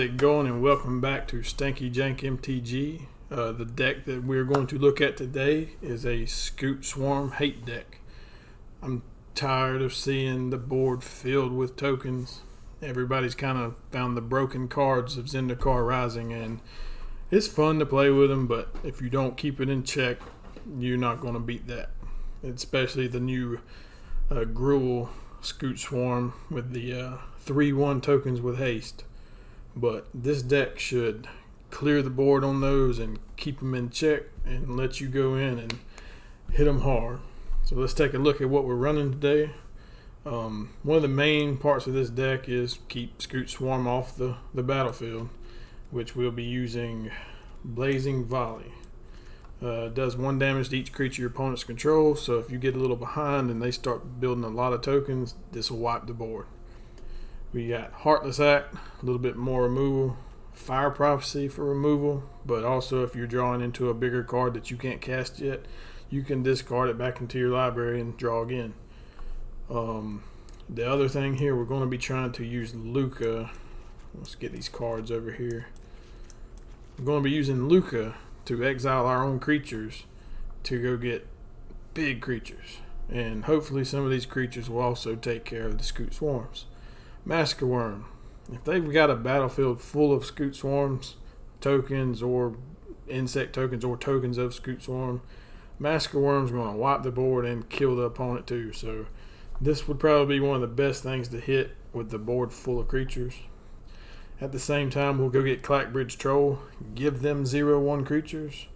it going, and welcome back to StankyJankMTG. The deck that we're going to look at today is a Scute Swarm Hate deck. I'm tired of seeing the board filled with tokens. Everybody's kind of found the broken cards of Zendikar Rising, and it's fun to play with them, but if you don't keep it in check, you're not going to beat that. Especially the new Gruul Scute Swarm with the 3/1 tokens with haste. But this deck should clear the board on those and keep them in check and let you go in and hit them hard. So let's take a look at what we're running today. One of the main parts of this deck is keep Scute Swarm off the battlefield, which we'll be using Blazing Volley. Does 1 damage to each creature your opponents control, so if you get a little behind and they start building a lot of tokens, this will wipe the board. We got Heartless Act, a little bit more removal, Fire Prophecy for removal, but also if you're drawing into a bigger card that you can't cast yet, you can discard it back into your library and draw again. The other thing here, we're going to be trying to use Lukka. Let's get these cards over here. We're going to be using Lukka to exile our own creatures to go get big creatures. And hopefully some of these creatures will also take care of the Scute Swarms. Massacre Wurm. If they've got a battlefield full of Scute Swarms tokens or insect tokens or tokens of Scute Swarm, Massacre Wurm's going to wipe the board and kill the opponent too. So this would probably be one of the best things to hit with the board full of creatures. At the same time, we'll go get Clackbridge Troll, give them 0/1 creatures,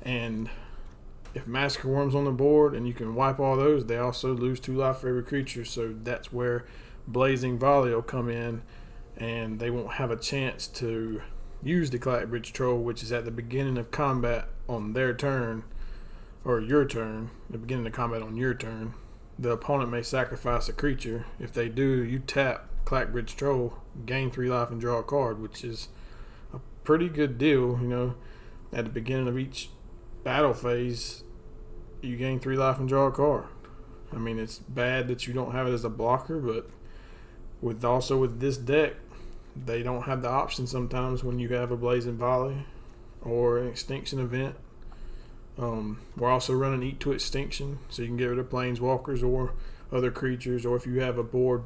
and if Massacre Wurm's on the board and you can wipe all those, they also lose 2 life for every creature, so that's where Blazing Volley will come in, and they won't have a chance to use the Clackbridge Troll, which is at the beginning of combat on their turn, or your turn, the beginning of combat on your turn. The opponent may sacrifice a creature. If they do, you tap Clackbridge Troll, gain 3 life and draw a card, which is a pretty good deal. You know, at the beginning of each battle phase, you gain 3 life and draw a card. I mean, it's bad that you don't have it as a blocker, but with this deck, they don't have the option sometimes when you have a Blazing Volley or an Extinction Event. We're also running Eat to Extinction, so you can get rid of planeswalkers or other creatures, or if you have a board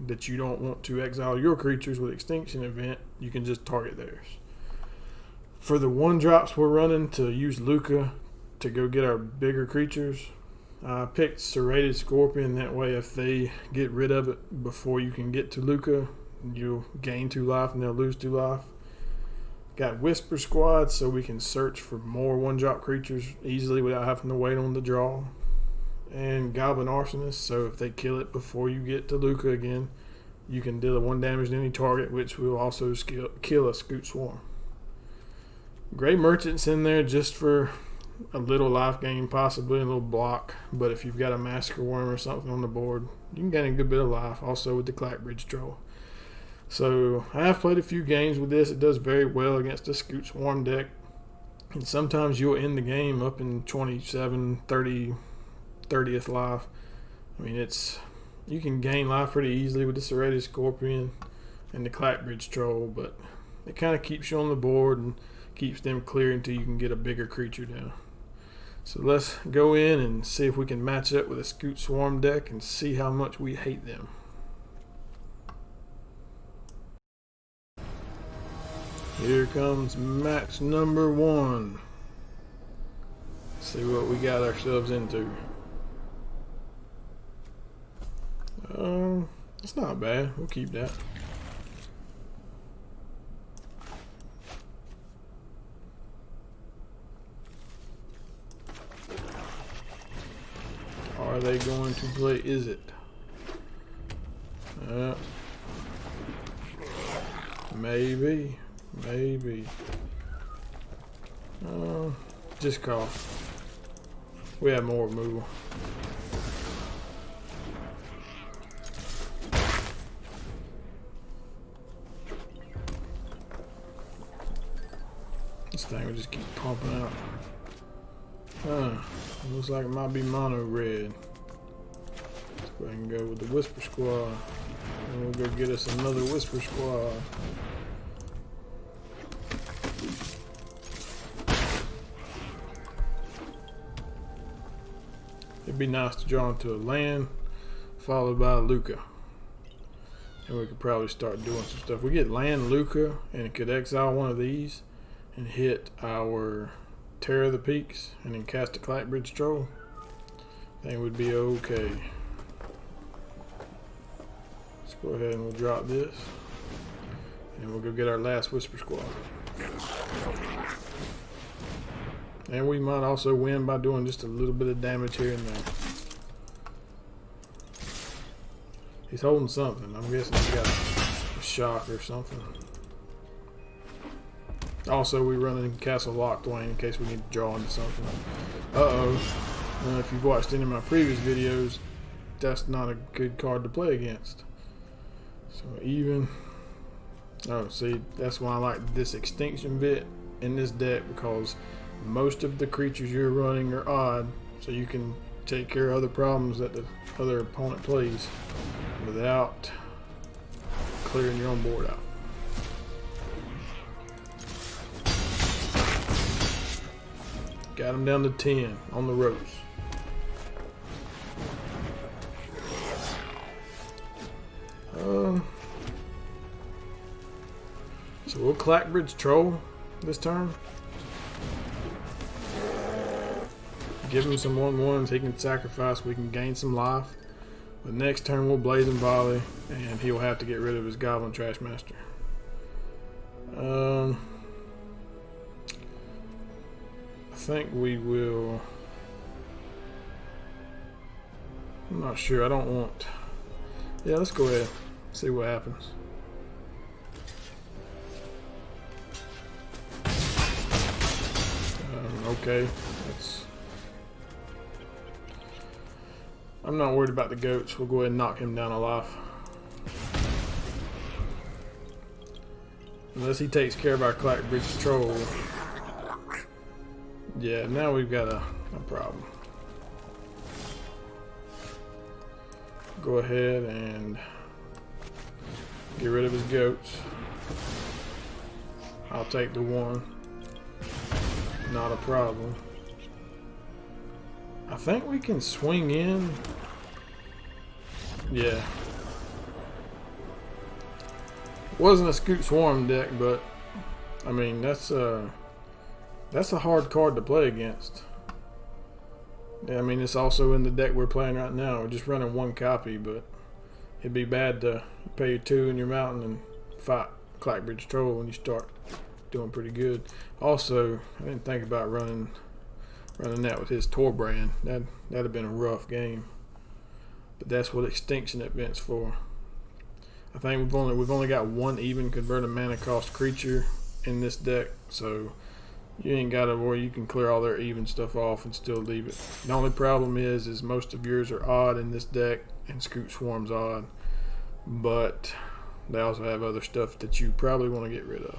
that you don't want to exile your creatures with Extinction Event, you can just target theirs. For the 1-drops we're running to use Lukka to go get our bigger creatures, I picked Serrated Scorpion. That way if they get rid of it before you can get to Lukka, you'll gain 2 life and they'll lose 2 life. Got Whisper Squad so we can search for more 1-drop creatures easily without having to wait on the draw. And Goblin Arsonist, so if they kill it before you get to Lukka again, you can deal 1 damage to any target, which will also kill a Scute Swarm. Grey Merchant's in there just for a little life gain, possibly a little block, but if you've got a Massacre Wurm or something on the board, you can gain a good bit of life, also with the Clackbridge Troll. So I have played a few games with this. It does very well against a Scute Swarm deck, and sometimes you'll end the game up in 27, 30, 30th life. I mean, you can gain life pretty easily with the Serrated Scorpion and the Clackbridge Troll, but it kind of keeps you on the board and keeps them clear until you can get a bigger creature down. So let's go in and see if we can match up with a Scute Swarm deck and see how much we hate them. Here comes match number 1. See what we got ourselves into. It's not bad. We'll keep that. Are they going to play Is It? Maybe. Just call. We have more removal. This thing will just keep pumping out. Looks like it might be mono red. Let's go ahead and go with the Whisper Squad. And we'll go get us another Whisper Squad. It'd be nice to draw into a land, followed by a Lukka. And we could probably start doing some stuff. We get land Lukka, and it could exile one of these, and hit our Terror of the Peaks, and then cast a Clackbridge Troll. I think we'd be okay. Let's go ahead and we'll drop this. And we'll go get our last Whisper Squad. And we might also win by doing just a little bit of damage here and there. He's holding something. I'm guessing he's got a shock or something. Also, we run in Castle Locthwain in case we need to draw into something. If you've watched any of my previous videos, that's not a good card to play against. So even... Oh, see, that's why I like this Extinction Event in this deck, because most of the creatures you're running are odd, so you can take care of other problems that the other opponent plays without clearing your own board out. Got him down to 10 on the ropes. So we'll Clackbridge Troll this turn. Give him some 1/1s he can sacrifice, we can gain some life. But next turn we'll Blazing Volley, and he'll have to get rid of his Goblin Trashmaster. I think we will... I'm not sure, I don't want... Yeah, let's go ahead, see what happens. Okay, I'm not worried about the goats. We'll go ahead and knock him down a life. Unless he takes care of our Clackbridge Troll. Yeah, now we've got a problem. Go ahead and get rid of his goats. I'll take the one. Not a problem. I think we can swing in. Yeah. Wasn't a Scute Swarm deck, but I mean that's a hard card to play against. Yeah, I mean it's also in the deck we're playing right now. We're just running one copy, but it'd be bad to pay your 2 in your mountain and fight Clackbridge Troll when you start doing pretty good. Also, I didn't think about running that with his Torbrand. That'd have been a rough game. But that's what Extinction Event's for. I think we've only got one even converted mana cost creature in this deck, so you ain't got to worry. You can clear all their even stuff off and still leave it. The only problem is most of yours are odd in this deck, and Scute Swarm's odd. But they also have other stuff that you probably want to get rid of.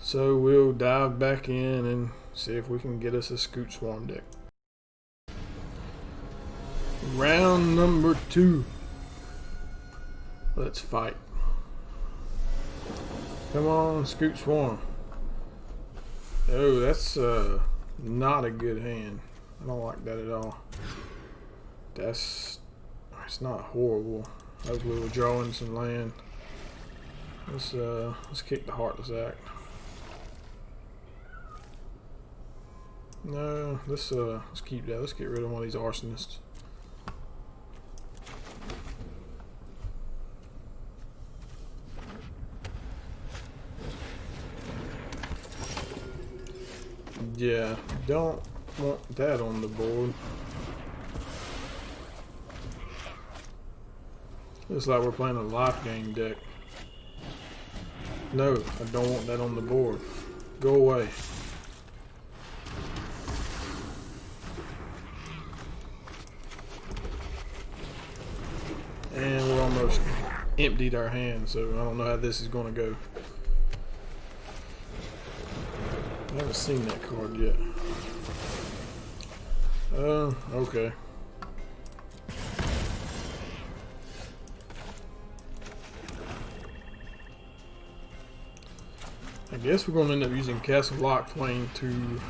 So we'll dive back in and see if we can get us a Scute Swarm deck. Round number 2. Let's fight. Come on, Scute Swarm. Oh, that's not a good hand. I don't like that at all. It's not horrible. Hopefully we'll draw in some land. Let's kick the Heartless Act. No, let's keep that. Let's get rid of one of these Arsonists. Yeah, don't want that on the board. Looks like we're playing a life game deck. No, I don't want that on the board. Go away. And we're almost emptied our hand, so I don't know how this is going to go. I haven't seen that card yet. Okay. I guess we're going to end up using Castle Locthwain to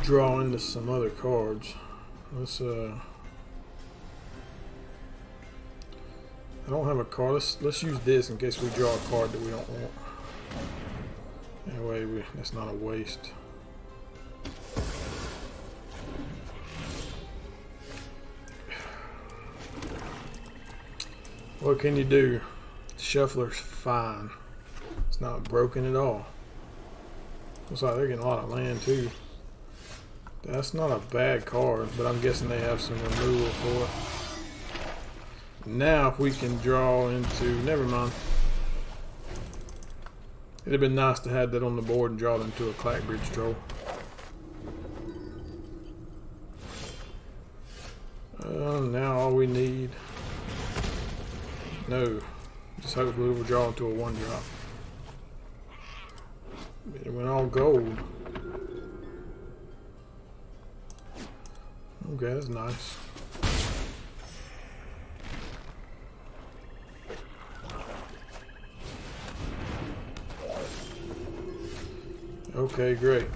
draw into some other cards. let's I don't have a card. Let's use this in case we draw a card that we don't want. Anyway, that's not a waste. What can you do? The Shuffler's fine. It's not broken at all. Looks like they're getting a lot of land too. That's not a bad card, but I'm guessing they have some removal for it. Now if we can draw into... Never mind. It'd have been nice to have that on the board and draw them to a Clackbridge Troll. Now all we need... No. Just hopefully we'll draw into a 1-drop. It went all gold. Okay, that's nice. Okay, great.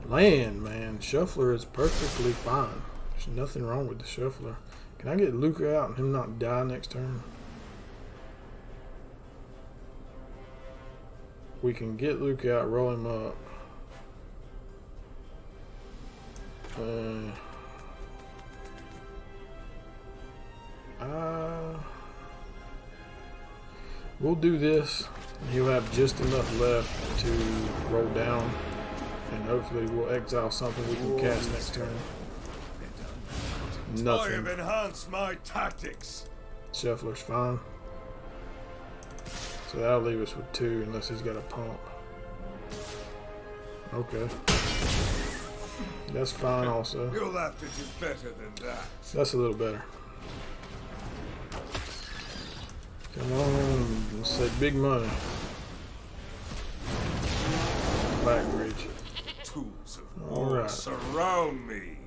Land, man. Shuffler is perfectly fine. There's nothing wrong with the Shuffler. Can I get Lukka out and him not die next turn? We can get Lukka out, roll him up. We'll do this. He'll have just enough left to roll down, and hopefully we'll exile something we can cast next turn. Nothing. I have enhanced my tactics. Shuffler's fine. So that'll leave us with 2 unless he's got a pump. Okay. That's fine also. You'll have to do better than that. That's a little better. Come on, let's say big money. Clackbridge. Alright. Surround me.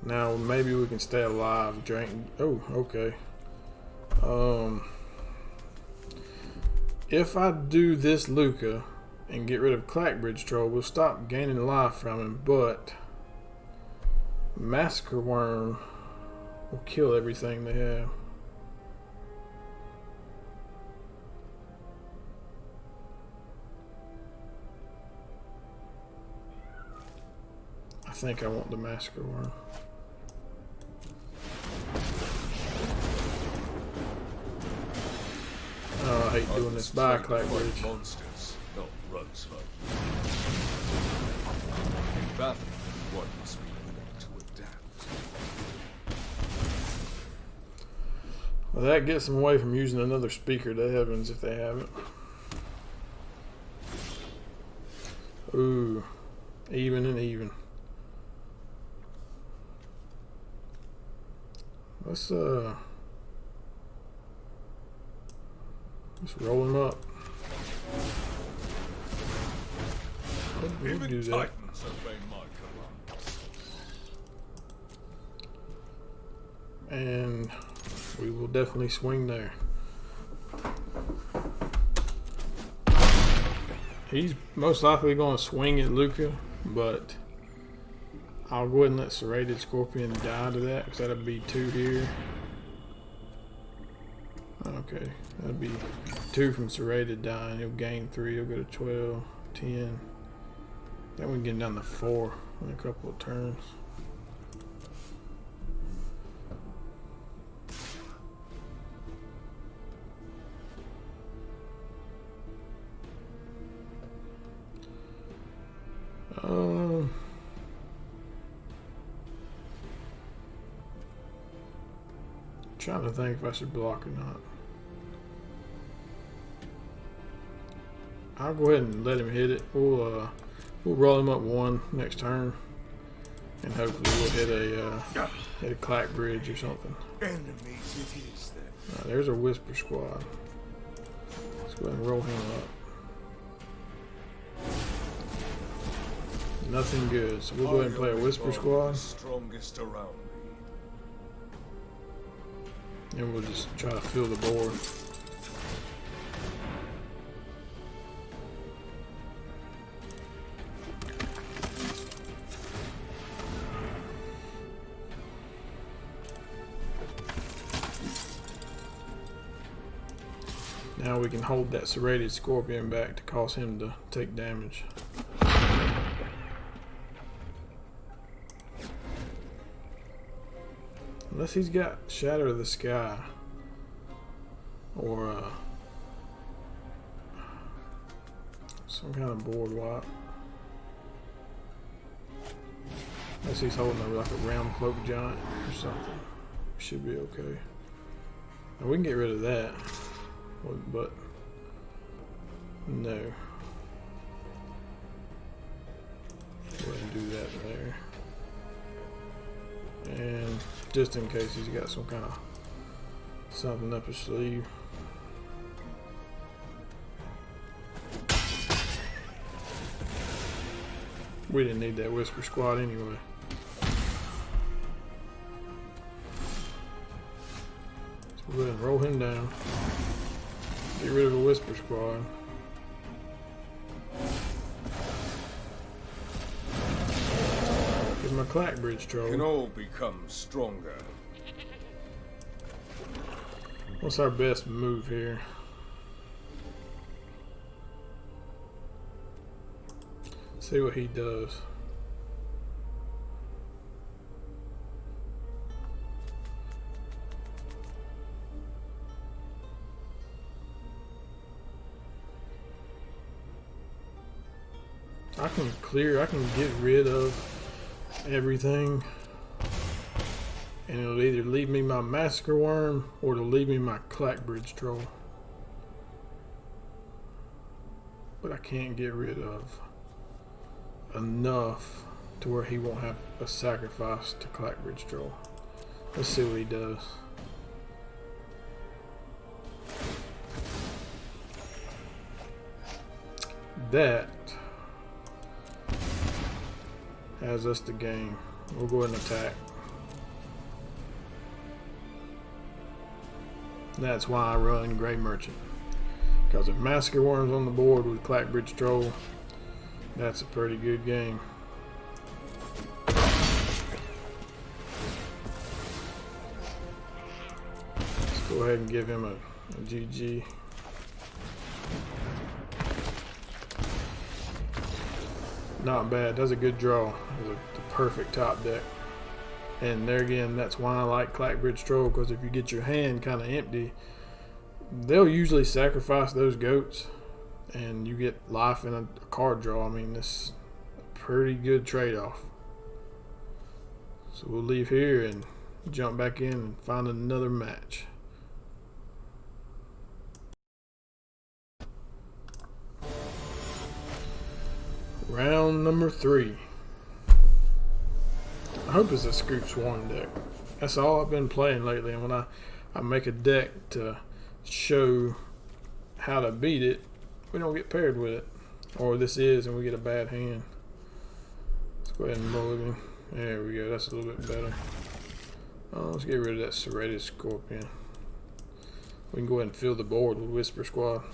Now maybe we can stay alive. Drink. Oh, okay. If I do this Lukka and get rid of Clackbridge Troll, we'll stop gaining life from him, but Massacre Wurm will kill everything they have. I think I want the Massacre Wurm. Oh, I hate doing this. Bye, Clackbridge. Monsters, not run slow. In battle, one must be willing to adapt. Well, that gets them away from using another speaker to heavens if they have it. Ooh, even and even. Let's roll him up. We'll do that. And we will definitely swing there. He's most likely going to swing at Lukka, but I'll go ahead and let Serrated Scorpion die to that, because that'll be 2 here. Okay, that'll be 2 from Serrated dying. He'll gain 3, he'll go to 12, 10. Then we can get down to 4 in a couple of turns. Trying to think if I should block or not. I'll go ahead and let him hit it. We'll roll him up 1 next turn, and hopefully we'll hit a Clackbridge or something. Enemies it is then. There's a Whisper Squad. Let's go ahead and roll him up. Nothing good, so we'll go ahead and play a Whisper Squad. Strongest around. And we'll just try to fill the board. Now we can hold that Serrated Scorpion back to cause him to take damage. Unless he's got Shatter of the Sky or some kind of board wipe. Unless he's holding like a Realm Cloak Giant or something. Should be okay. Now we can get rid of that. But no. Go ahead and do that there. And just in case he's got some kind of something up his sleeve. We didn't need that Whisper Squad anyway. So we'll go ahead and roll him down. Get rid of a Whisper Squad. Get my Clackbridge Troll. Can all become stronger. What's our best move here? See what he does. I can get rid of everything, and it'll either leave me my Massacre Wurm or it'll leave me my Clackbridge Troll. But I can't get rid of enough to where he won't have a sacrifice to Clackbridge Troll. Let's see what he does. That has us the game. We'll go ahead and attack. That's why I run Grey Merchant. Because if Massacre Wurm's on the board with Clackbridge Troll, that's a pretty good game. Let's go ahead and give him a GG. Not bad. That's a good draw. It's the perfect top deck. And there again, that's why I like Clackbridge Troll, because if you get your hand kind of empty, they'll usually sacrifice those goats and you get life in a card draw. I mean, this is a pretty good trade-off. So we'll leave here and jump back in and find another match. Round number 3. I hope it's a Scute Swarm deck. That's all I've been playing lately, and when I make a deck to show how to beat it, we don't get paired with it. Or this is, and we get a bad hand. Let's go ahead and mulligan. There we go, that's a little bit better. Let's get rid of that Serrated Scorpion. We can go ahead and fill the board with Whisper Squad.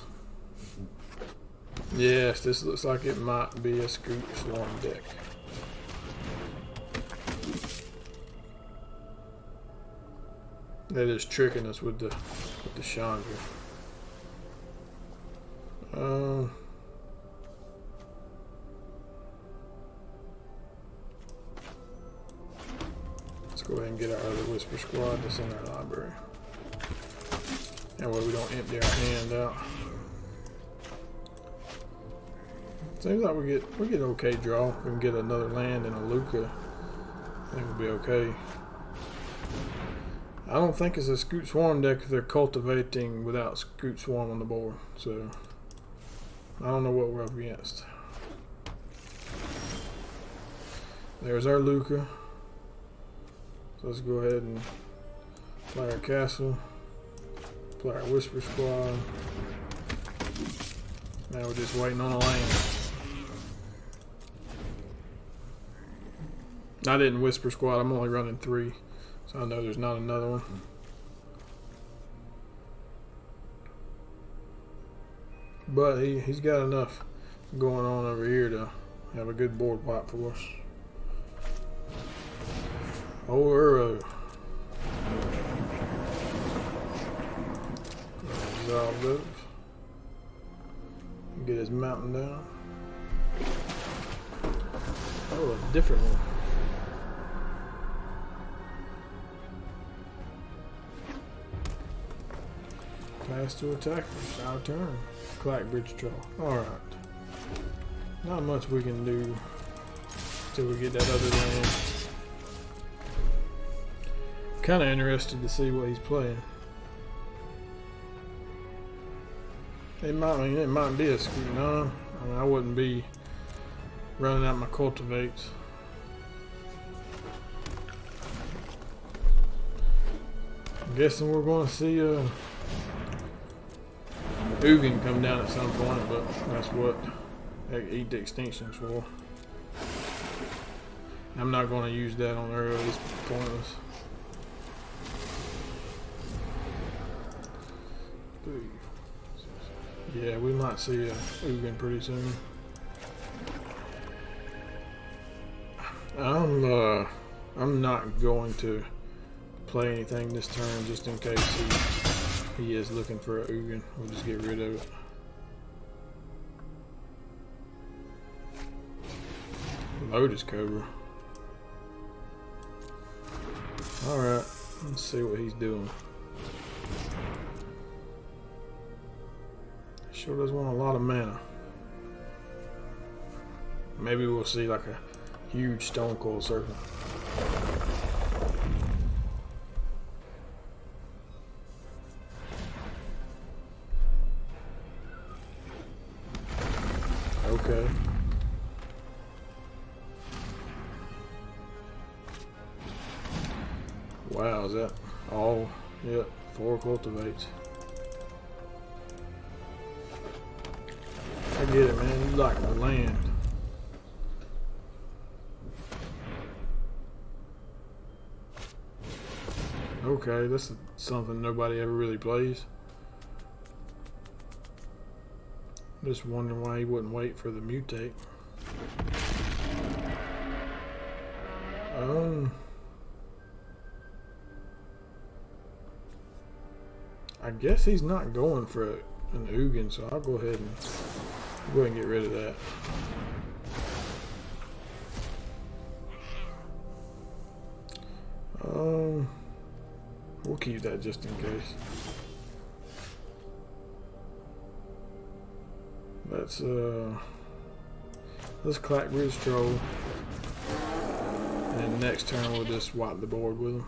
Yes, this looks like it might be a Scute Swarm deck. That is tricking us with the Chandra. Let's go ahead and get our other Whisper Squad that's in our library. That way we don't empty our hand out. Seems like we get okay draw. We can get another land and a Lukka. I think we'll be okay. I don't think it's a Scute Swarm deck if they're cultivating without Scute Swarm on the board. So I don't know what we're up against. There's our Lukka. So let's go ahead and play our castle. Play our Whisper Squad. Now we're just waiting on a land. I didn't Whisper Squad, I'm only running 3. So I know there's not another one. But he's got enough going on over here to have a good board wipe for us. Oh, Uro. Resolve those. Get his mountain down. Oh, a different one. Pass to attackers. Our turn. Clackbridge Troll. Alright. Not much we can do till we get that other land. Kind of interested to see what he's playing. It might be a Scute. No, I mean, I wouldn't be running out my cultivates. I'm guessing we're going to see Ugin come down at some point, but that's what they eat the extinctions for. I'm not going to use that on early. It's pointless. Yeah, we might see Ugin pretty soon. I'm not going to play anything this turn just in case he is looking for a Ugin. We'll just get rid of it. Lotus Cobra. Alright, let's see what he's doing. Sure does want a lot of mana. Maybe we'll see like a huge stone cold circle. Okay. Wow, is that all? Yep, 4 cultivates. I get it, man. You like the land. Okay, this is something nobody ever really plays. Just wondering why he wouldn't wait for the mutate. I guess he's not going for an Ugin, so I'll go ahead and get rid of that. We'll keep that just in case. Let's Clackbridge Troll, and next turn we'll just wipe the board with him.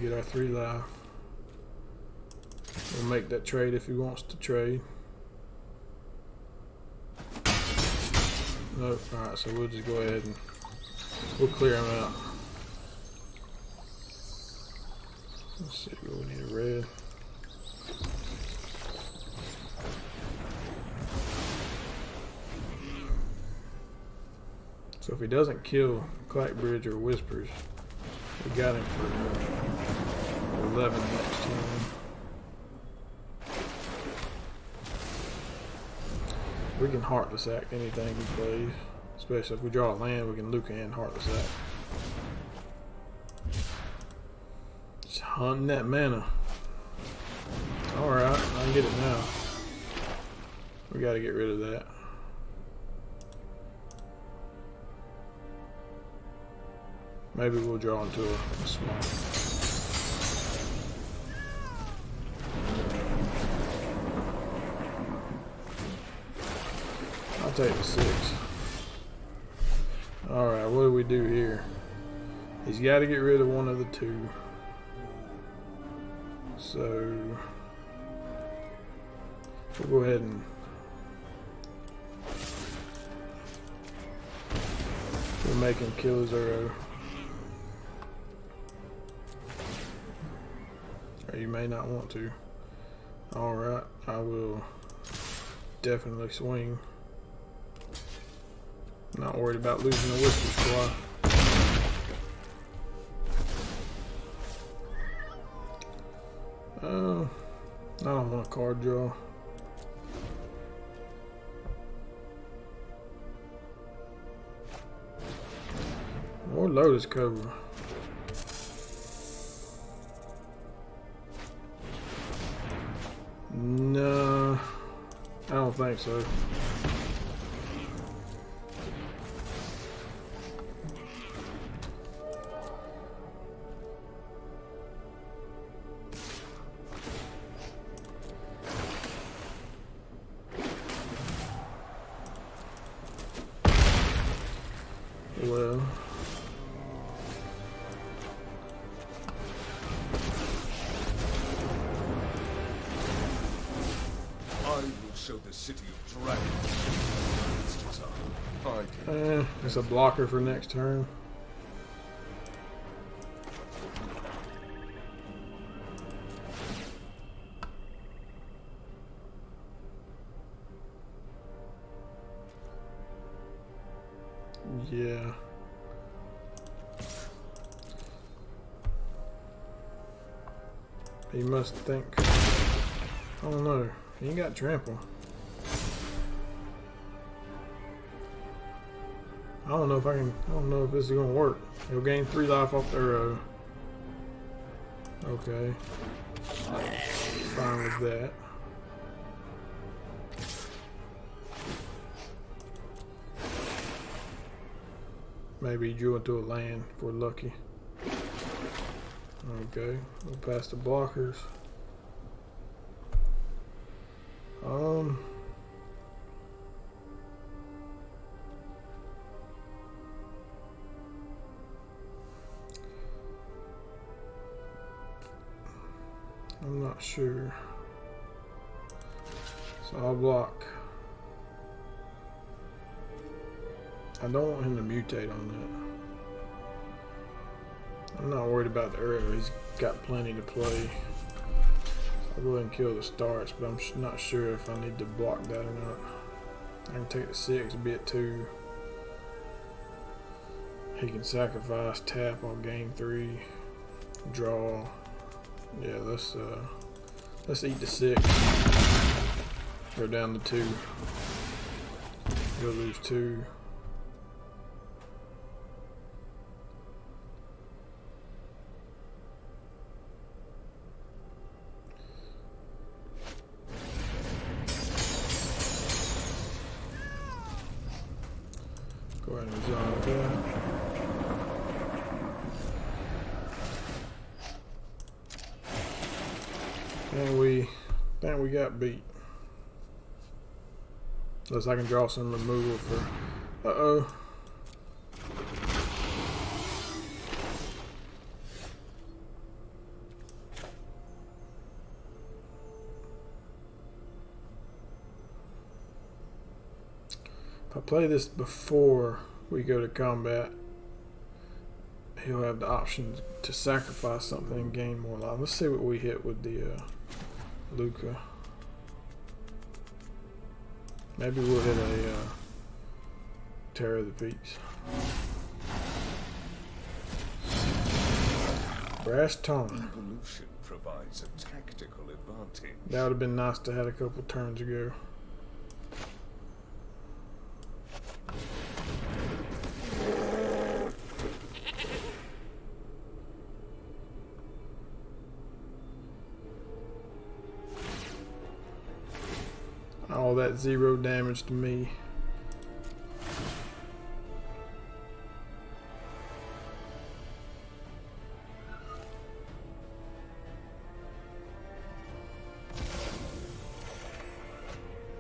Get our 3 life. We'll make that trade if he wants to trade. Nope. Alright, so we'll just go ahead and we'll clear him out. Let's see, we need a red. So if he doesn't kill Clackbridge or Whispers, we got him for 11 next turn. We can Heartless Act anything he plays. Especially if we draw a land, we can Lukka and Heartless Act. Just hunting that mana. Alright, I can get it now. We gotta get rid of that. Maybe we'll draw into a swamp. I'll take the 6. Alright, what do we do here? He's got to get rid of one of the 2. So we'll go ahead and we'll make him kill his arrow. Or you may not want to. Alright, I will definitely swing. Not worried about losing the Whisper Squad. I don't want a card draw. More Lotus Cobra. No. think so. Well, I will show the city of dragons. it's a blocker for next turn. Yeah. He must think. I don't know. He ain't got trample. I don't know if I can. I don't know if this is gonna work. He'll gain 3 life off the arrow. Okay. Fine with that. Maybe he drew into a land if we're lucky. Okay, we'll pass the blockers. I'm not sure. So I'll block. I don't want him to mutate on that. I'm not worried about the arrow. He's got plenty to play. I'll go ahead and kill the starts, but I'm not sure if I need to block that or not. I can take the 6, be it 2. He can sacrifice, tap on game 3, draw. Yeah, let's eat the 6. Go down to 2. He'll lose 2. Go ahead and resolve that. And we got beat. Unless I can draw some removal for. Uh-oh. If I play this before we go to combat, he'll have the option to sacrifice something and gain more life. Let's see what we hit with the Lukka. Maybe we'll hit a Terror of the Peaks. Brash Taunter. Evolution provides a tactical advantage. That would have been nice to have a couple turns ago. All that 0 damage to me.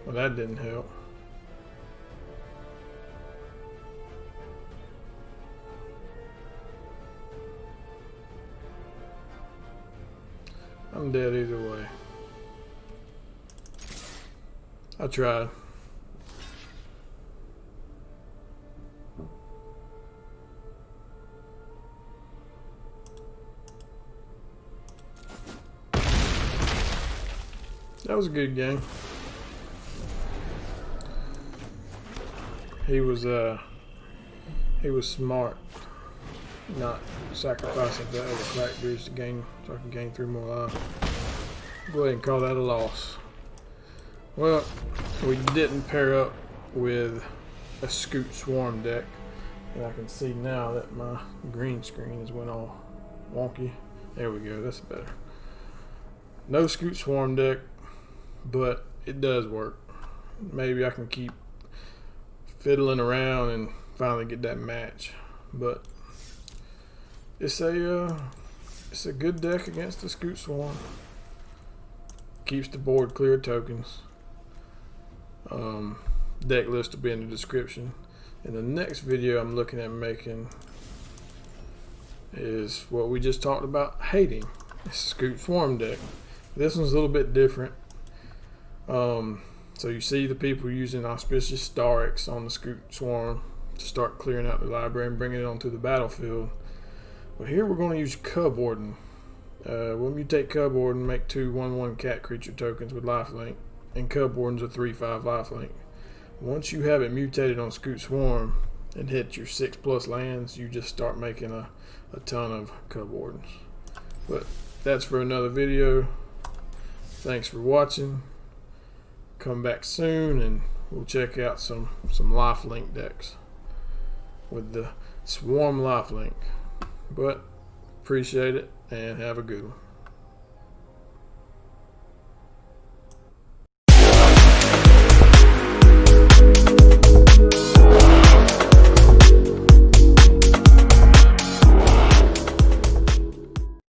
Well, that didn't help. I'm dead either way. I tried. That was a good game. He was smart, not sacrificing that other Clackbridge to gain, so I can gain 3 more life. Go ahead and call that a loss. Well, we didn't pair up with a Scute Swarm deck, and I can see now that my green screen has went all wonky. There we go, that's better. No Scute Swarm deck, but it does work. maybe I can keep fiddling around and finally get that match. But it's a good deck against the Scute Swarm. Keeps the board clear of tokens. Deck list will be in the description. And the next video I'm looking at making is what we just talked about, hating. It's a Scute Swarm deck. This one's a little bit different. So you see the people using Auspicious Starix on the Scute Swarm to start clearing out the library and bringing it onto the battlefield. But here we're going to use Cub Warden. We'll mutate Cub Warden, make 2 1/1 cat creature tokens with lifelink, and Cub Warden's a 3/5 lifelink. Once you have it mutated on Scute Swarm and hit your 6+ lands, you just start making a ton of Cub Wardens. But that's for another video. Thanks for watching. Come back soon and we'll check out some lifelink decks with the Swarm lifelink. But appreciate it and have a good one.